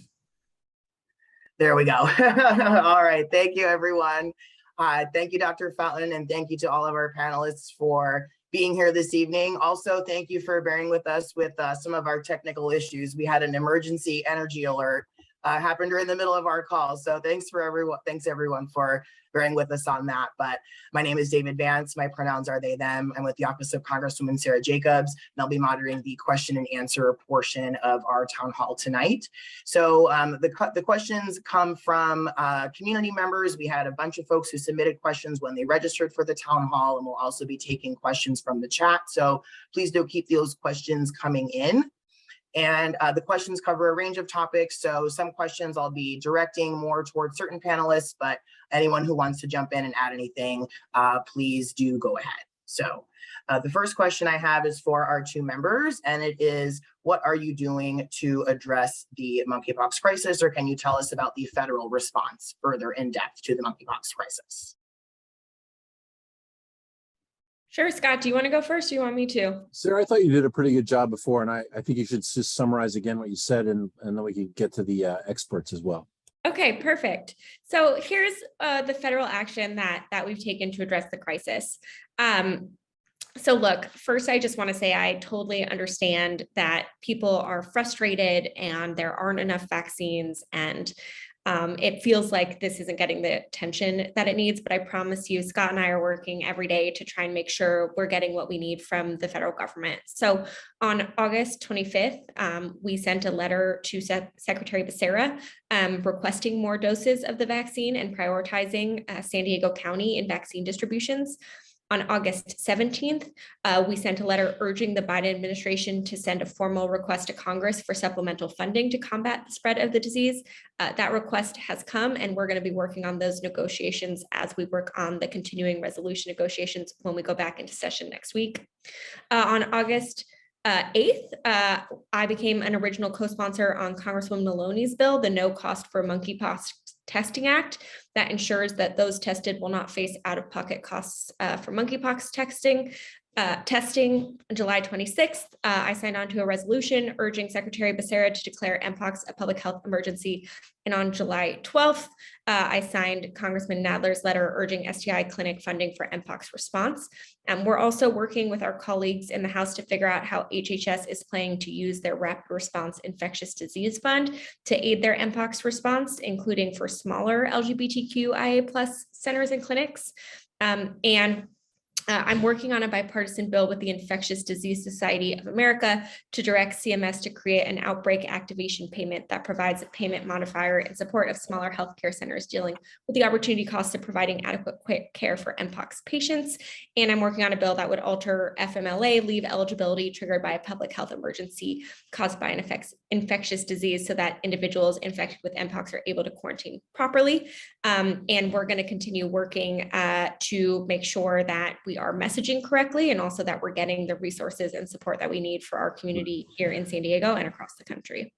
There we go. All right. Thank you, everyone. Thank you, Dr. Fountain, and thank you to all of our panelists for being here this evening. Also, thank you for bearing with us with some of our technical issues. We had an emergency energy alert happen during the middle of our call. So thanks everyone for bearing with us on that. But my name is David Vance. My pronouns are they, them. I'm with the Office of Congresswoman Sara Jacobs, and I'll be moderating the question and answer portion of our town hall tonight. So the questions come from community members. We had a bunch of folks who submitted questions when they registered for the town hall, and we'll also be taking questions from the chat. So please do keep those questions coming in. And the questions cover a range of topics. So some questions I'll be directing more towards certain panelists, but anyone who wants to jump in and add anything, please do go ahead. So the first question I have is for our two members, and it is, what are you doing to address the monkeypox crisis? Or can you tell us about the federal response further in depth to the monkeypox crisis? Sure, Scott, do you want to go first? Or you want me to? Sarah, I thought you did a pretty good job before, and I think you should just summarize again what you said, and then we can get to the experts as well. Okay, perfect. So here's the federal action that we've taken to address the crisis. So look, first, I just want to say I totally understand that people are frustrated and there aren't enough vaccines, and it feels like this isn't getting the attention that it needs, but I promise you, Scott and I are working every day to try and make sure we're getting what we need from the federal government. So on August 25th, we sent a letter to Secretary Becerra requesting more doses of the vaccine and prioritizing San Diego County in vaccine distributions. On August 17th, we sent a letter urging the Biden administration to send a formal request to Congress for supplemental funding to combat the spread of the disease. That request has come, and we're going to be working on those negotiations as we work on the continuing resolution negotiations when we go back into session next week. On August 8th, I became an original co-sponsor on Congresswoman Maloney's bill, the No Cost for Monkeypox Testing Act, that ensures that those tested will not face out-of-pocket costs for monkeypox testing. On July 26th, I signed on to a resolution urging Secretary Becerra to declare MPOX a public health emergency. And on July 12th, I signed Congressman Nadler's letter urging STI clinic funding for MPOX response. We're also working with our colleagues in the House to figure out how HHS is planning to use their Rapid Response Infectious Disease Fund to aid their MPOX response, including for smaller LGBTQIA+ centers and clinics. I'm working on a bipartisan bill with the Infectious Disease Society of America to direct CMS to create an outbreak activation payment that provides a payment modifier in support of smaller healthcare centers dealing with the opportunity costs of providing adequate care for MPOX patients. And I'm working on a bill that would alter FMLA leave eligibility triggered by a public health emergency caused by an infectious disease so that individuals infected with MPOX are able to quarantine properly. And we're going to continue working to make sure that we are messaging correctly, and also that we're getting the resources and support that we need for our community here in San Diego and across the country.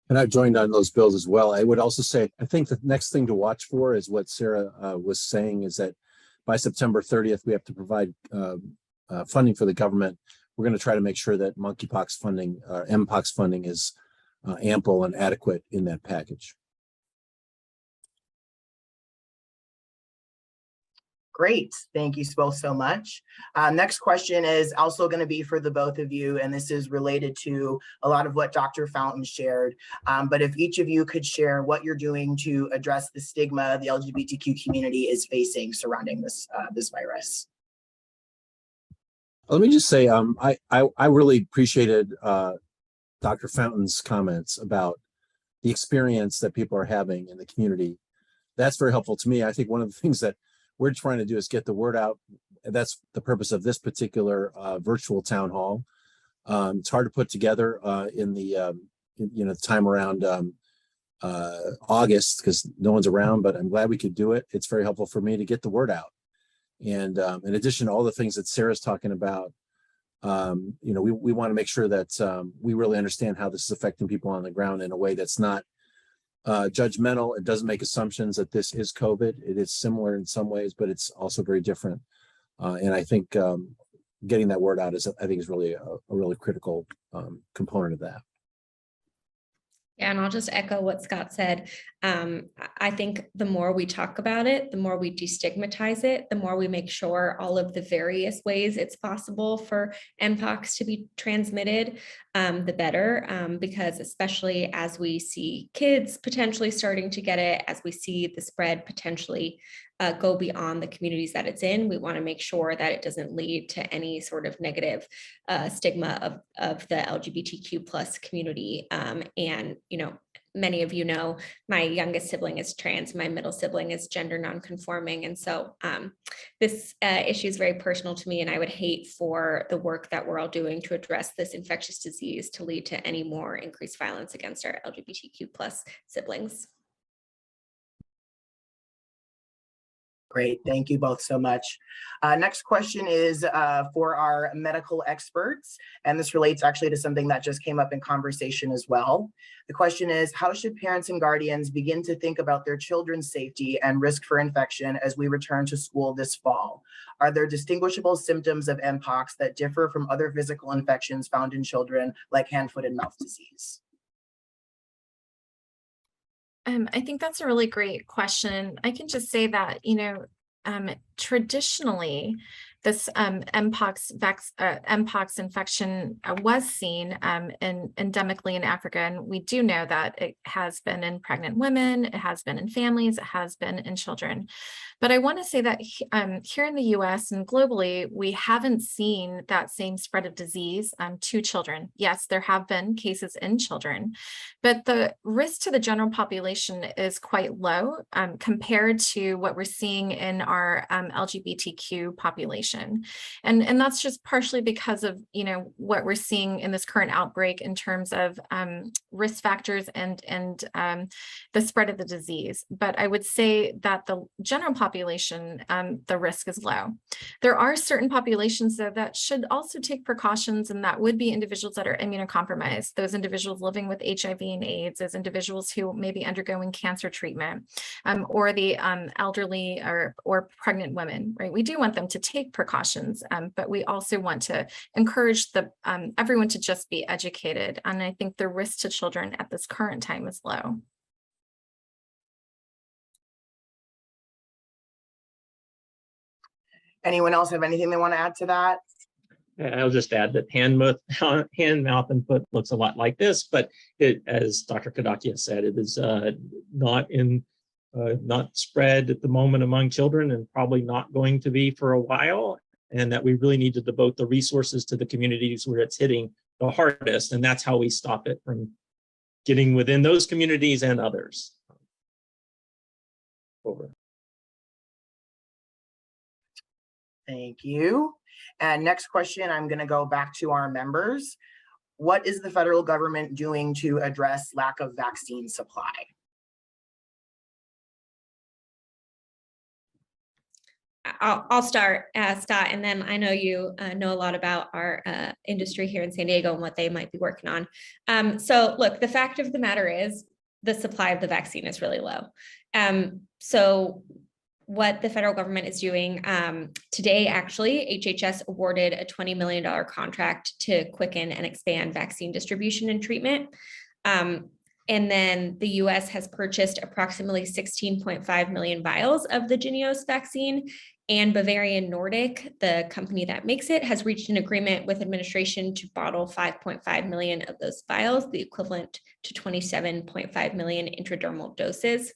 And I've joined on those bills as well. I would also say, I think the next thing to watch for is what Sarah was saying, is that by September 30th, we have to provide funding for the government. We're going to try to make sure that monkeypox funding, MPOX funding is ample and adequate in that package. Great, thank you both so much. Next question is also going to be for the both of you, and this is related to a lot of what Dr. Fountain shared. But if each of you could share what you're doing to address the stigma the LGBTQ community is facing surrounding this virus. Let me just say, I really appreciated Dr. Fountain's comments about the experience that people are having in the community. That's very helpful to me. I think one of the things that we're trying to do is get the word out. That's the purpose of this particular virtual town hall. It's hard to put together in the time around August because no one's around, but I'm glad we could do it. It's very helpful for me to get the word out. And in addition to all the things that Sarah's talking about, we want to make sure that we really understand how this is affecting people on the ground in a way that's not judgmental. It doesn't make assumptions that this is COVID. It is similar in some ways, but it's also very different. And I think getting that word out is really a really critical component of that. Yeah, and I'll just echo what Scott said. I think the more we talk about it, the more we destigmatize it, the more we make sure all of the various ways it's possible for MPOX to be transmitted, the better. Because especially as we see kids potentially starting to get it, as we see the spread potentially go beyond the communities that it's in, we want to make sure that it doesn't lead to any sort of negative stigma of the LGBTQ plus community. And, you know, many of you know, my youngest sibling is trans, my middle sibling is gender nonconforming. And so this issue is very personal to me, and I would hate for the work that we're all doing to address this infectious disease to lead to any more increased violence against our LGBTQ plus siblings. Great, thank you both so much. Next question is for our medical experts, and this relates actually to something that just came up in conversation as well. The question is, how should parents and guardians begin to think about their children's safety and risk for infection as we return to school this fall? Are there distinguishable symptoms of MPOX that differ from other physical infections found in children, like hand, foot, and mouth disease? I think that's a really great question. I can just say that, you know, traditionally, this mpox infection was seen endemically in Africa, and we do know that it has been in pregnant women, it has been in families, it has been in children. But I want to say that here in the US and globally, we haven't seen that same spread of disease to children. Yes, there have been cases in children, but the risk to the general population is quite low compared to what we're seeing in our LGBTQ population. And that's just partially because of, you know, what we're seeing in this current outbreak in terms of risk factors and the spread of the disease. But I would say that the general population, the risk is low. There are certain populations though that should also take precautions, and that would be individuals that are immunocompromised, those individuals living with HIV and AIDS, those individuals who may be undergoing cancer treatment, or the elderly or pregnant women, right? We do want them to take precautions, but we also want to encourage everyone to just be educated. And I think the risk to children at this current time is low. Anyone else have anything they want to add to that? I'll just add that hand, mouth, and foot looks a lot like this, but it, as Dr. Kadakia said, it is not spread at the moment among children, and probably not going to be for a while, and that we really need to devote the resources to the communities where it's hitting the hardest, and that's how we stop it from getting within those communities and others. Over. Thank you. And next question, I'm going to go back to our members. What is the federal government doing to address lack of vaccine supply? I'll start, Scott, and then I know you know a lot about our industry here in San Diego and what they might be working on. So look, the fact of the matter is the supply of the vaccine is really low. So what the federal government is doing today, actually, HHS awarded a $20 million contract to quicken and expand vaccine distribution and treatment. And then the US has purchased approximately 16.5 million vials of the Jynneos vaccine, and Bavarian Nordic, the company that makes it, has reached an agreement with administration to bottle 5.5 million of those vials, the equivalent to 27.5 million intradermal doses.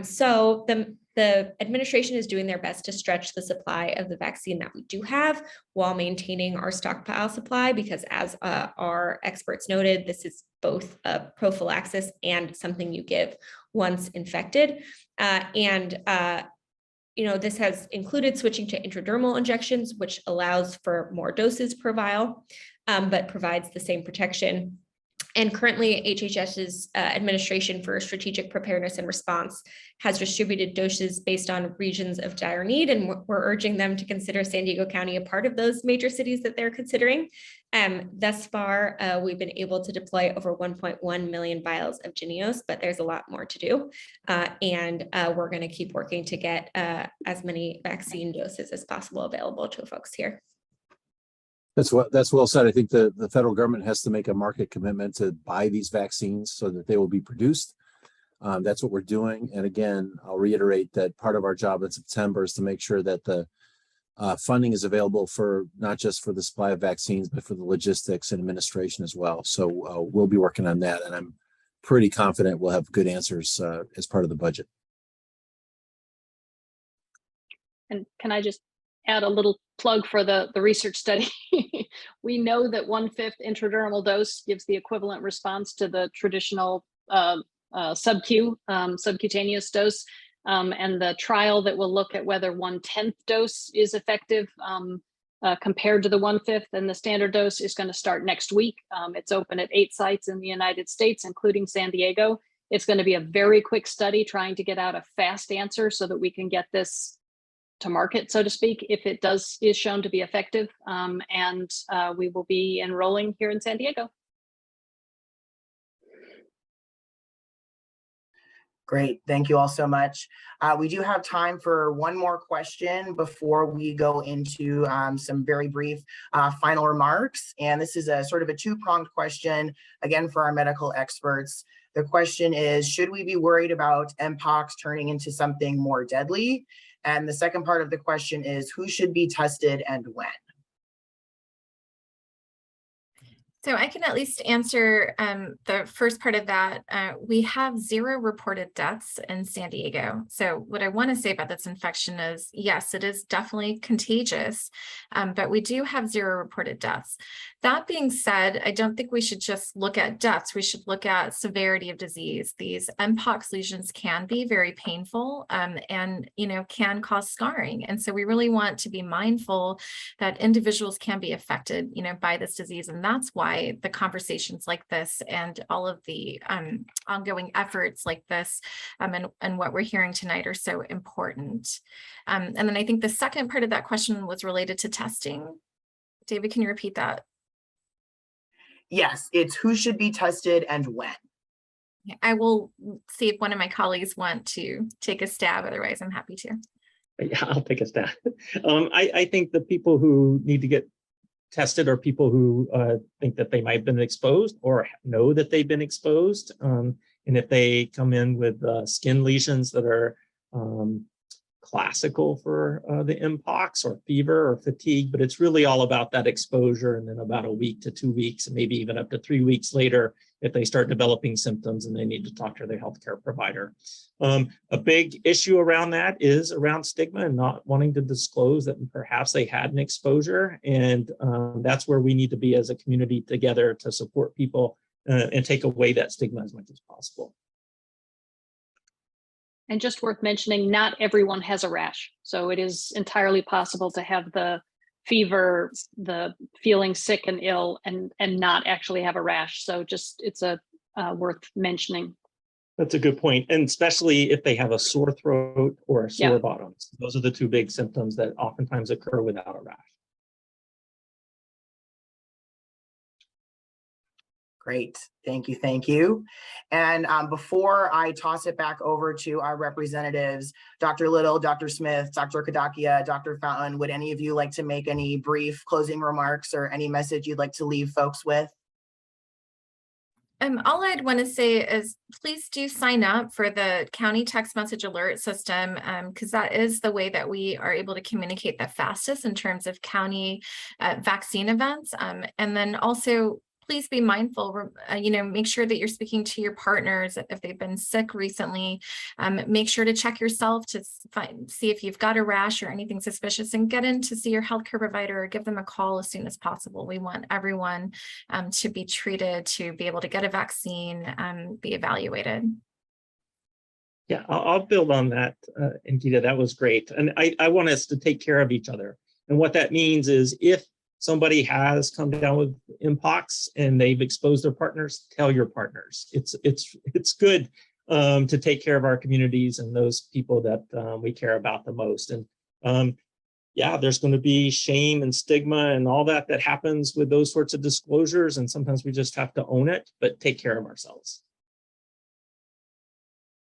So the administration is doing their best to stretch the supply of the vaccine that we do have while maintaining our stockpile supply, because as our experts noted, this is both a prophylaxis and something you give once infected. You know, this has included switching to intradermal injections, which allows for more doses per vial, but provides the same protection. And currently, HHS's Administration for Strategic Preparedness and Response has distributed doses based on regions of dire need, and we're urging them to consider San Diego County a part of those major cities that they're considering. Thus far, we've been able to deploy over 1.1 million vials of Jynneos, but there's a lot more to do. And we're going to keep working to get as many vaccine doses as possible available to folks here. That's well said. I think the federal government has to make a market commitment to buy these vaccines so that they will be produced. That's what we're doing. And again, I'll reiterate that part of our job in September is to make sure that the funding is available for not just for the supply of vaccines, but for the logistics and administration as well. So we'll be working on that. And I'm pretty confident we'll have good answers as part of the budget. And can I just add a little plug for the research study? We know that 1/5 intradermal dose gives the equivalent response to the traditional subcutaneous dose. And the trial that will look at whether 1/10 dose is effective compared to the 1/5 and the standard dose is going to start next week. It's open at 8 sites in the United States, including San Diego. It's going to be a very quick study trying to get out a fast answer so that we can get this to market, so to speak, if it is shown to be effective. And we will be enrolling here in San Diego. Great, thank you all so much. We do have time for one more question before we go into some very brief final remarks. And this is a sort of a two-pronged question, again, for our medical experts. The question is, should we be worried about MPOX turning into something more deadly? And the second part of the question is, who should be tested and when? So I can at least answer the first part of that. We have 0 reported deaths in San Diego. So what I want to say about this infection is, yes, it is definitely contagious, but we do have 0 reported deaths. That being said, I don't think we should just look at deaths. We should look at severity of disease. These MPOX lesions can be very painful and can cause scarring. And so we really want to be mindful that individuals can be affected by this disease. And that's why the conversations like this and all of the ongoing efforts like this and what we're hearing tonight are so important. And then I think the second part of that question was related to testing. David, can you repeat that? Yes, it's who should be tested and when. I will see if one of my colleagues want to take a stab. Otherwise, I'm happy to. Yeah, I'll take a stab. I think the people who need to get tested are people who think that they might have been exposed or know that they've been exposed. And if they come in with skin lesions that are classical for the MPOX or fever or fatigue, but it's really all about that exposure. And then about a week to 2 weeks, and maybe even up to 3 weeks later, if they start developing symptoms and they need to talk to their healthcare provider. A big issue around that is around stigma and not wanting to disclose that perhaps they had an exposure. And that's where we need to be as a community together to support people and take away that stigma as much as possible. And just worth mentioning, not everyone has a rash. So it is entirely possible to have the fever, the feeling sick and ill, and not actually have a rash. So just it's worth mentioning. That's a good point. And especially if they have a sore throat or a sore bottom. Those are the 2 big symptoms that oftentimes occur without a rash. Great, thank you, thank you. And before I toss it back over to our representatives, Dr. Little, Dr. Smith, Dr. Kadakia, Dr. Fountain, would any of you like to make any brief closing remarks or any message you'd like to leave folks with? All I'd want to say is please do sign up for the county text message alert system because that is the way that we are able to communicate the fastest in terms of county vaccine events. And then also, please be mindful, make sure that you're speaking to your partners if they've been sick recently. Make sure to check yourself to see if you've got a rash or anything suspicious and get in to see your healthcare provider or give them a call as soon as possible. We want everyone to be treated, to be able to get a vaccine, be evaluated. Yeah, I'll build on that, Ankita. That was great. And I want us to take care of each other. And what that means is if somebody has come down with MPOX and they've exposed their partners, tell your partners. It's good to take care of our communities and those people that we care about the most. And yeah, there's going to be shame and stigma and all that happens with those sorts of disclosures. And sometimes we just have to own it, but take care of ourselves.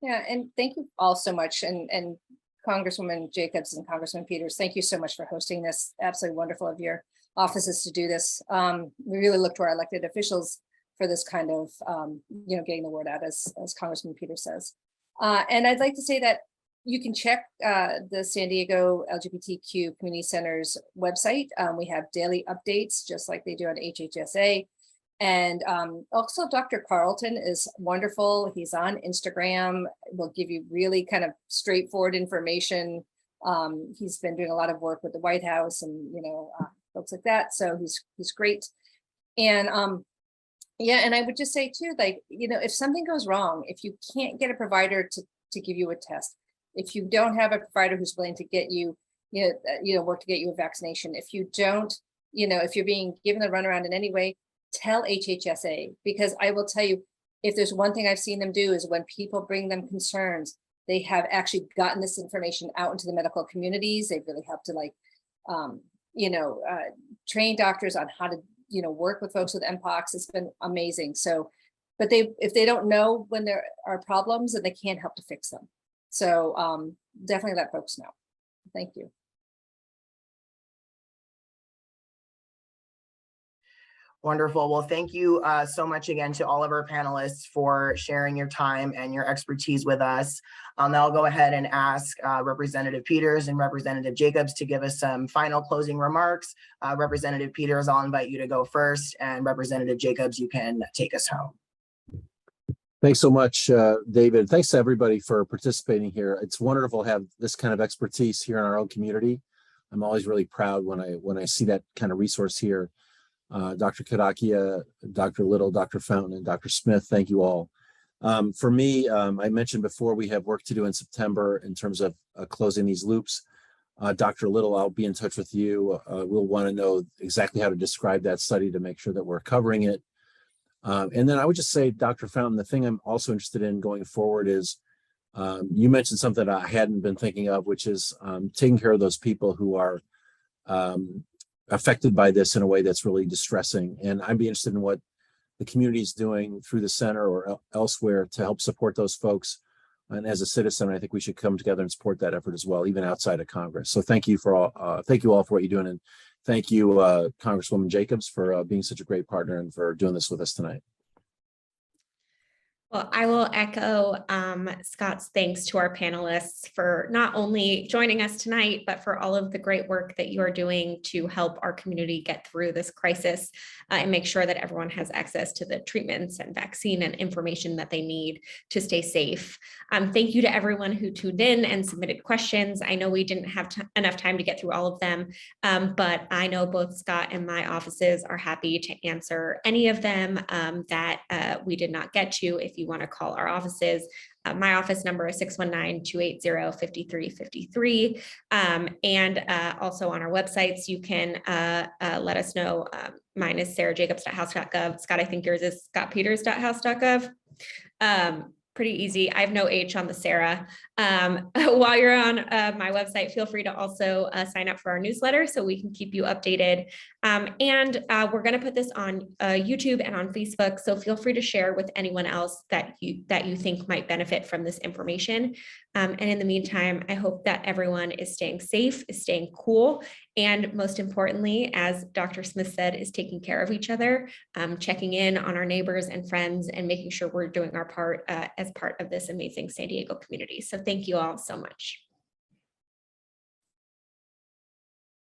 Yeah, and thank you all so much. And Congresswoman Jacobs and Congressman Peters, thank you so much for hosting this. Absolutely wonderful of your offices to do this. We really look to our elected officials for this kind of, getting the word out, as Congressman Peters says. And I'd like to say that you can check the San Diego LGBTQ Community Center's website. We have daily updates, just like they do on HHSA. And also Dr. Carlton is wonderful. He's on Instagram, will give you really kind of straightforward information. He's been doing a lot of work with the White House and, folks like that. So he's great. And yeah, and I would just say too, like, if something goes wrong, if you can't get a provider to give you a test, if you don't have a provider who's willing to get you, work to get you a vaccination, if you don't, if you're being given the runaround in any way, tell HHSA, because I will tell you, if there's one thing I've seen them do is when people bring them concerns, they have actually gotten this information out into the medical communities. They've really helped to train doctors on how to, work with folks with MPOX. It's been amazing. So, but if they don't know when there are problems, then they can't help to fix them. So definitely let folks know. Thank you. Wonderful. Well, thank you so much again to all of our panelists for sharing your time and your expertise with us. Now I'll go ahead and ask Representative Peters and Representative Jacobs to give us some final closing remarks. Representative Peters, I'll invite you to go first, and Representative Jacobs, you can take us home. Thanks so much, David. Thanks to everybody for participating here. It's wonderful to have this kind of expertise here in our own community. I'm always really proud when I see that kind of resource here. Dr. Kadakia, Dr. Little, Dr. Fountain, and Dr. Smith, thank you all. For me, I mentioned before, we have work to do in September in terms of closing these loops. Dr. Little, I'll be in touch with you. We'll want to know exactly how to describe that study to make sure that we're covering it. And then I would just say, Dr. Fountain, the thing I'm also interested in going forward is, you mentioned something I hadn't been thinking of, which is taking care of those people who are affected by this in a way that's really distressing. And I'd be interested in what the community is doing through the center or elsewhere to help support those folks. And as a citizen, I think we should come together and support that effort as well, even outside of Congress. So thank you all for what you're doing. And thank you, Congresswoman Jacobs, for being such a great partner and for doing this with us tonight. Well, I will echo Scott's thanks to our panelists for not only joining us tonight, but for all of the great work that you are doing to help our community get through this crisis and make sure that everyone has access to the treatments and vaccine and information that they need to stay safe. Thank you to everyone who tuned in and submitted questions. I know we didn't have enough time to get through all of them, but I know both Scott and my offices are happy to answer any of them that we did not get to. If you want to call our offices, my office number is 619-280-5353. And also on our websites, you can let us know. Mine is sarajacobs.house.gov. Scott, I think yours is scottpeters.house.gov. Pretty easy. I have no H on the Sara. While you're on my website, feel free to also sign up for our newsletter so we can keep you updated. And we're going to put this on YouTube and on Facebook, so feel free to share with anyone else that you think might benefit from this information. And in the meantime, I hope that everyone is staying safe, is staying cool, and most importantly, as Dr. Smith said, is taking care of each other, checking in on our neighbors and friends, and making sure we're doing our part as part of this amazing San Diego community. So thank you all so much.